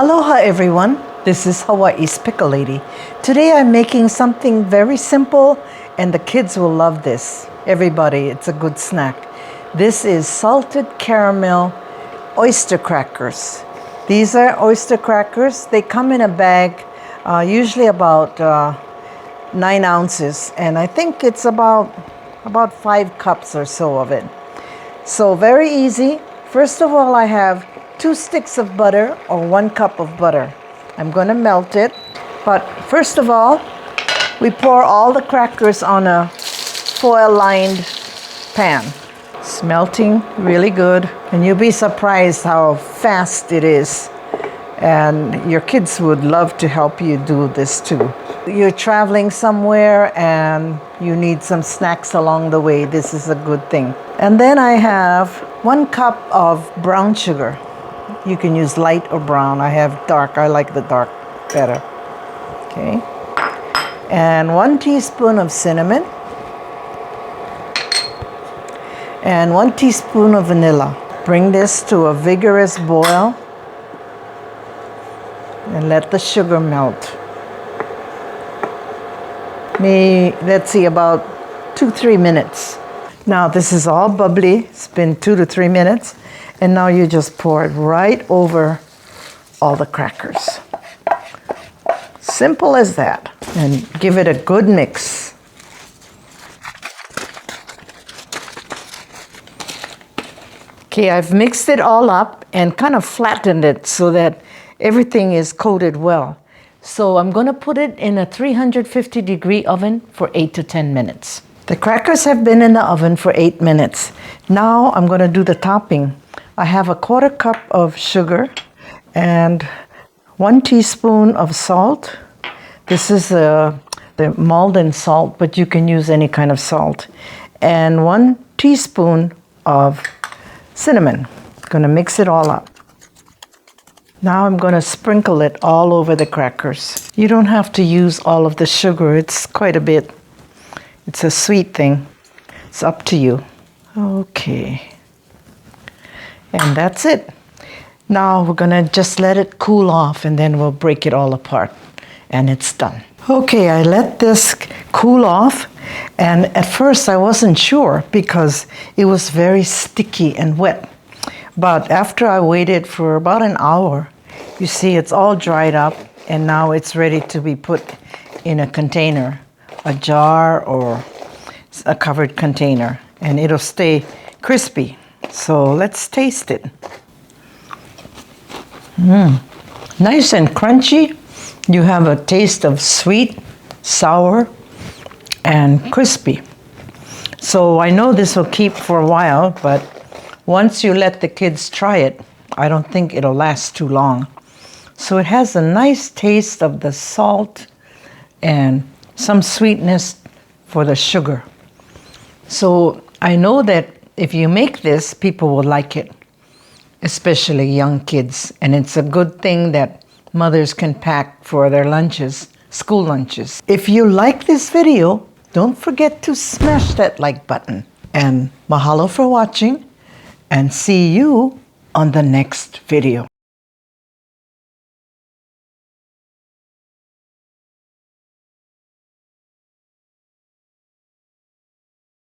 Aloha everyone, this is Hawaii's Pickle Lady. Today I'm making something very simple and the kids will love this. Everybody, it's a good snack. This is salted caramel oyster crackers. These are oyster crackers. They come in a bag, usually about 9 ounces, and I think it's about 5 cups or so of it. So very easy. First of all, I have 2 sticks of butter or 1 cup of butter. I'm going to melt it. But first of all, we pour all the crackers on a foil-lined pan. It's melting really good, and you'll be surprised how fast it is. And your kids would love to help you do this too. You're traveling somewhere and you need some snacks along the way. This is a good thing. And then I have 1 cup of brown sugar. You can use light or brown. I have dark. I like the dark better. Okay. And 1 teaspoon of cinnamon. And 1 teaspoon of vanilla. Bring this to a vigorous boil. And let the sugar melt. Let's see, about 2-3 minutes. Now this is all bubbly. It's been 2 to 3 minutes. And now you just pour it right over all the crackers. Simple as that. And give it a good mix. Okay, I've mixed it all up and kind of flattened it so that everything is coated well. So I'm going to put it in a 350-degree oven for 8 to 10 minutes. The crackers have been in the oven for 8 minutes. Now I'm going to do the topping. I have a 1/4 cup of sugar and 1 teaspoon of salt. This is the Malden salt, but you can use any kind of salt. And 1 teaspoon of cinnamon. Going to mix it all up. Now I'm going to sprinkle it all over the crackers. You don't have to use all of the sugar. It's quite a bit. It's a sweet thing. It's up to you. Okay. And that's it. Now we're going to just let it cool off and then we'll break it all apart. And it's done. Okay, I let this cool off. And at first I wasn't sure because it was very sticky and wet. But after I waited for about an hour, you see it's all dried up and now it's ready to be put in a container, a jar or a covered container, and it'll stay crispy. So let's taste it. Nice and crunchy. You have a taste of sweet, sour, and crispy. So I know this will keep for a while, but once you let the kids try it, I don't think it'll last too long. So it has a nice taste of the salt and some sweetness for the sugar. So I know that if you make this, people will like it, especially young kids. And it's a good thing that mothers can pack for their lunches, school lunches. If you like this video, don't forget to smash that like button. And mahalo for watching, and see you on the next video.